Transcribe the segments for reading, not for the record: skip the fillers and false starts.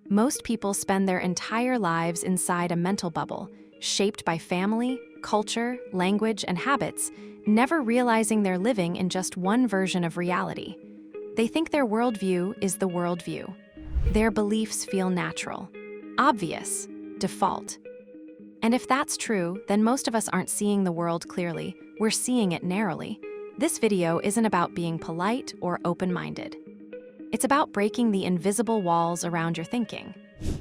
Most people spend their entire lives inside a mental bubble, shaped by family, culture, language, and habits, never realizing they're living in just one version of reality. They think their worldview is the worldview. Their beliefs feel natural, obvious, default. And if that's true, then most of us aren't seeing the world clearly, we're seeing it narrowly. This video isn't about being polite or open-minded. It's about breaking the invisible walls around your thinking.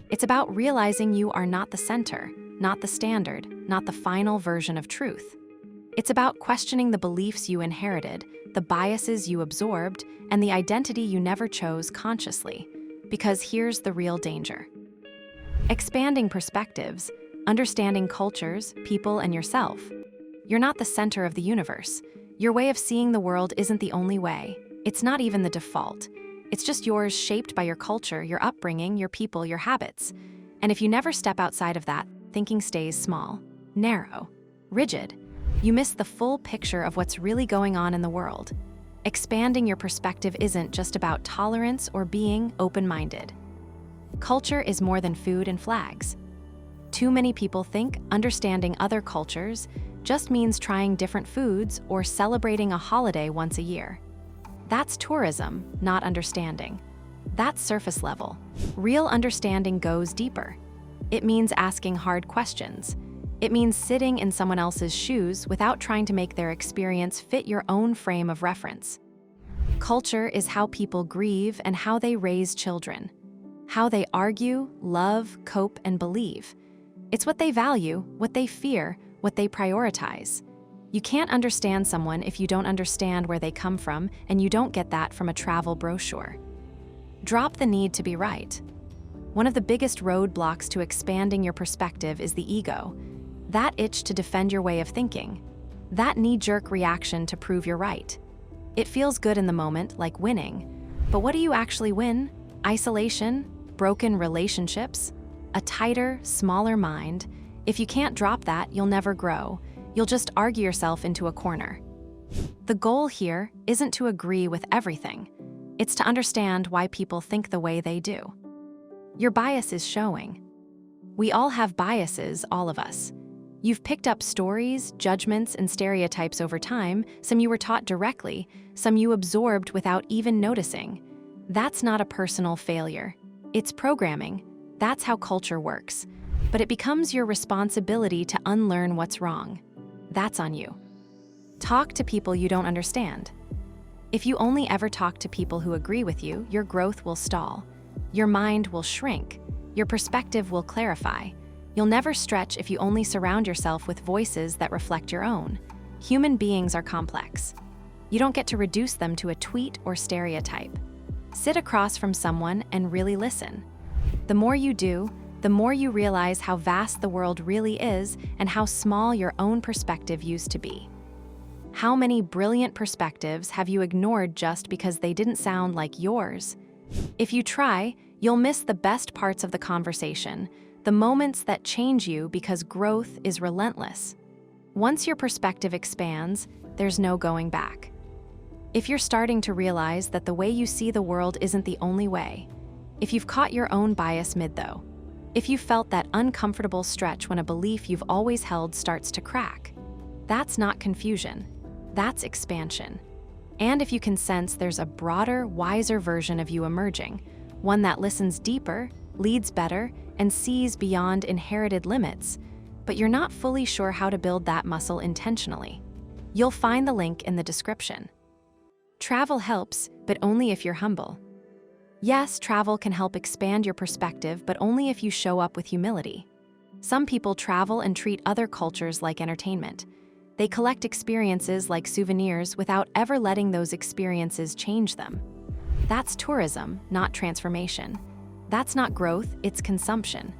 It's about realizing you are not the center, not the standard, not the final version of truth. It's about questioning the beliefs you inherited, the biases you absorbed, and the identity you never chose consciously. Because here's the real danger. Expanding perspectives, understanding cultures, people, and yourself. You're not the center of the universe. Your way of seeing the world isn't the only way. It's not even the default. It's just yours, shaped by your culture, your upbringing, your people, your habits. And if you never step outside of that, thinking stays small, narrow, rigid. You miss the full picture of what's really going on in the world. Expanding your perspective isn't just about tolerance or being open-minded. Culture is more than food and flags. Too many people think understanding other cultures just means trying different foods or celebrating a holiday once a year. That's tourism, not understanding. That's surface level. Real understanding goes deeper. It means asking hard questions. It means sitting in someone else's shoes without trying to make their experience fit your own frame of reference. Culture is how people grieve and how they raise children. How they argue, love, cope, and believe. It's what they value, what they fear, what they prioritize. You can't understand someone if you don't understand where they come from, and you don't get that from a travel brochure. Drop the need to be right. One of the biggest roadblocks to expanding your perspective is the ego. That itch to defend your way of thinking. That knee-jerk reaction to prove you're right. It feels good in the moment, like winning. But what do you actually win? Isolation? Broken relationships? A tighter, smaller mind? If you can't drop that, you'll never grow. You'll just argue yourself into a corner. The goal here isn't to agree with everything. It's to understand why people think the way they do. Your bias is showing. We all have biases, all of us. You've picked up stories, judgments, and stereotypes over time, some you were taught directly, some you absorbed without even noticing. That's not a personal failure. It's programming. That's how culture works. But it becomes your responsibility to unlearn what's wrong. That's on you. Talk to people you don't understand. If you only ever talk to people who agree with you, your growth will stall. Your mind will shrink. Your perspective will clarify. You'll never stretch if you only surround yourself with voices that reflect your own. Human beings are complex. You don't get to reduce them to a tweet or stereotype. Sit across from someone and really listen. The more you do, the more you realize how vast the world really is and how small your own perspective used to be. How many brilliant perspectives have you ignored just because they didn't sound like yours? If you try, you'll miss the best parts of the conversation, the moments that change you because growth is relentless. Once your perspective expands, there's no going back. If you're starting to realize that the way you see the world isn't the only way, if you've caught your own bias mid-though, if you felt that uncomfortable stretch when a belief you've always held starts to crack, that's not confusion, that's expansion. And if you can sense there's a broader, wiser version of you emerging, one that listens deeper, leads better, and sees beyond inherited limits, but you're not fully sure how to build that muscle intentionally, you'll find the link in the description. Travel helps, but only if you're humble. Yes, travel can help expand your perspective, but only if you show up with humility. Some people travel and treat other cultures like entertainment. They collect experiences like souvenirs without ever letting those experiences change them. That's tourism, not transformation. That's not growth, it's consumption.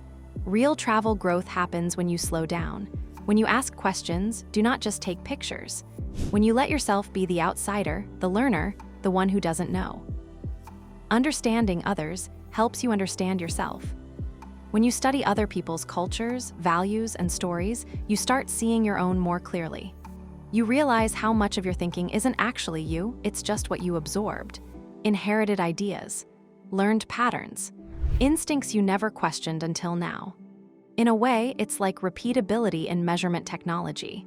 Real travel growth happens when you slow down. When you ask questions, do not just take pictures. When you let yourself be the outsider, the learner, the one who doesn't know. Understanding others helps you understand yourself. When you study other people's cultures, values, and stories, you start seeing your own more clearly. You realize how much of your thinking isn't actually you, it's just what you absorbed. Inherited ideas, learned patterns. Instincts you never questioned until now. In a way, it's like repeatability in measurement technology.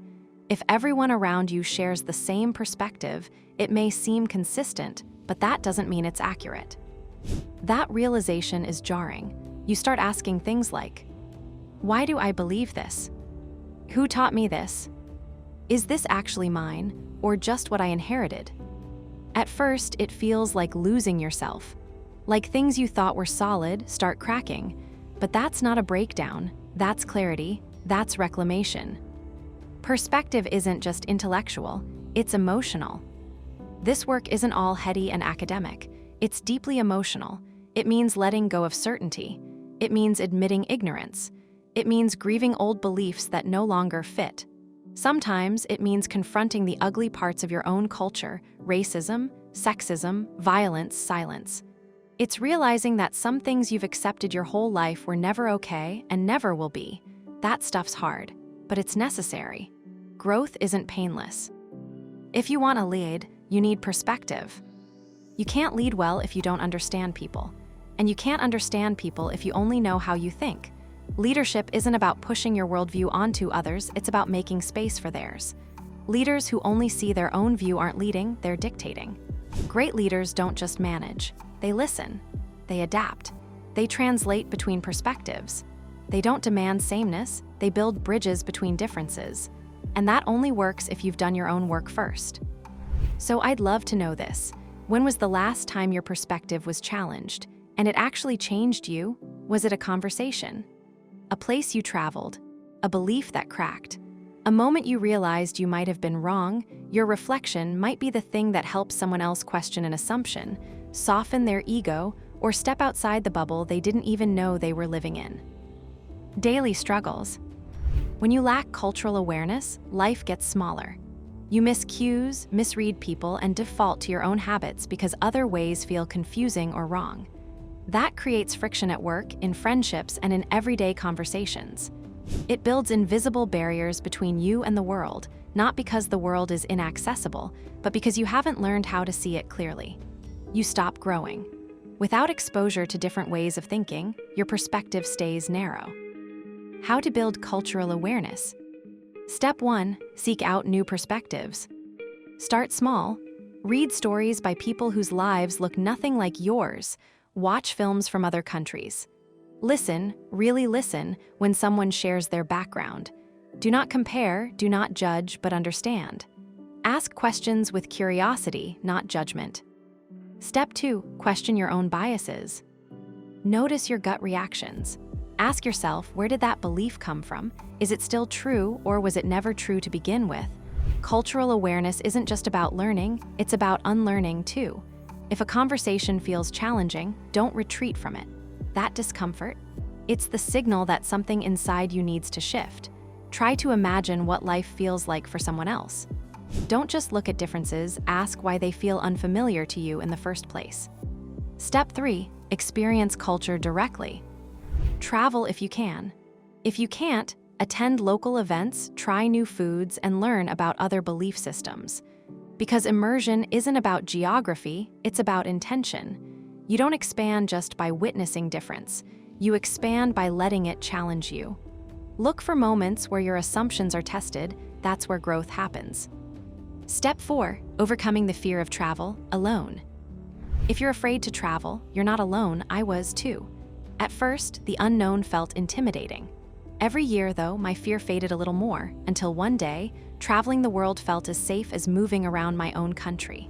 If everyone around you shares the same perspective, it may seem consistent, but that doesn't mean it's accurate. That realization is jarring. You start asking things like, why do I believe this? Who taught me this? Is this actually mine, or just what I inherited? At first, it feels like losing yourself. Like things you thought were solid start cracking. But that's not a breakdown, that's clarity, that's reclamation. Perspective isn't just intellectual, it's emotional. This work isn't all heady and academic, it's deeply emotional. It means letting go of certainty. It means admitting ignorance. It means grieving old beliefs that no longer fit. Sometimes it means confronting the ugly parts of your own culture, racism, sexism, violence, silence. It's realizing that some things you've accepted your whole life were never okay and never will be. That stuff's hard, but it's necessary. Growth isn't painless. If you want to lead, you need perspective. You can't lead well if you don't understand people. And you can't understand people if you only know how you think. Leadership isn't about pushing your worldview onto others, it's about making space for theirs. Leaders who only see their own view aren't leading, they're dictating. Great leaders don't just manage. They listen. They adapt. They translate between perspectives. They don't demand sameness, they build bridges between differences. And that only works if you've done your own work first. So I'd love to know this. When was the last time your perspective was challenged, and it actually changed you? Was it a conversation? A place you traveled? A belief that cracked? A moment you realized you might have been wrong? Your reflection might be the thing that helps someone else question an assumption, soften their ego, or step outside the bubble they didn't even know they were living in. Daily struggles. When you lack cultural awareness, life gets smaller. You miss cues, misread people, and default to your own habits because other ways feel confusing or wrong. That creates friction at work, in friendships, and in everyday conversations. It builds invisible barriers between you and the world, not because the world is inaccessible, but because you haven't learned how to see it clearly. You stop growing. Without exposure to different ways of thinking, your perspective stays narrow. How to build cultural awareness. Step 1, seek out new perspectives. Start small. Read stories by people whose lives look nothing like yours. Watch films from other countries. Listen, really listen, when someone shares their background. Do not compare, do not judge, but understand. Ask questions with curiosity, not judgment. Step 2, question your own biases. Notice your gut reactions. Ask yourself, where did that belief come from? Is it still true, or was it never true to begin with? Cultural awareness isn't just about learning, it's about unlearning too. If a conversation feels challenging, don't retreat from it. That discomfort, it's the signal that something inside you needs to shift. Try to imagine what life feels like for someone else. Don't just look at differences, ask why they feel unfamiliar to you in the first place. Step 3, experience culture directly. Travel if you can. If you can't, attend local events, try new foods, and learn about other belief systems. Because immersion isn't about geography, it's about intention. You don't expand just by witnessing difference. You expand by letting it challenge you. Look for moments where your assumptions are tested. That's where growth happens. Step 4, overcoming the fear of travel alone. If you're afraid to travel, you're not alone. I was too. At first, the unknown felt intimidating. Every year, though, my fear faded a little more, until one day, traveling the world felt as safe as moving around my own country.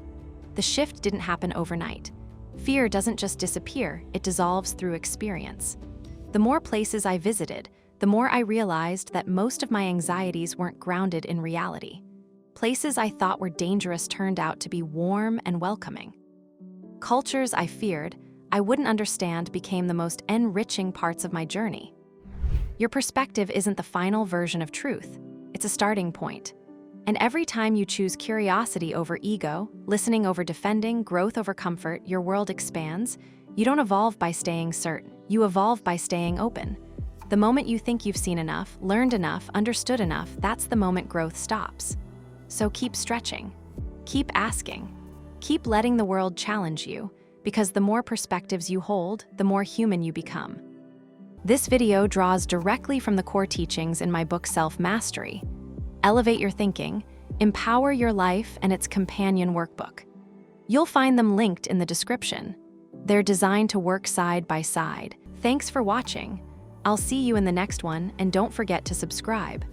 The shift didn't happen overnight. Fear doesn't just disappear, it dissolves through experience. The more places I visited, the more I realized that most of my anxieties weren't grounded in reality. Places I thought were dangerous turned out to be warm and welcoming. Cultures I feared I wouldn't understand became the most enriching parts of my journey. Your perspective isn't the final version of truth, it's a starting point. And every time you choose curiosity over ego, listening over defending, growth over comfort, your world expands. You don't evolve by staying certain, you evolve by staying open. The moment you think you've seen enough, learned enough, understood enough, that's the moment growth stops. So keep stretching, keep asking, keep letting the world challenge you, because the more perspectives you hold, the more human you become. This video draws directly from the core teachings in my book Self-Mastery. Elevate your thinking, empower your life, and its companion workbook. You'll find them linked in the description. They're designed to work side by side. Thanks for watching. I'll see you in the next one, and don't forget to subscribe.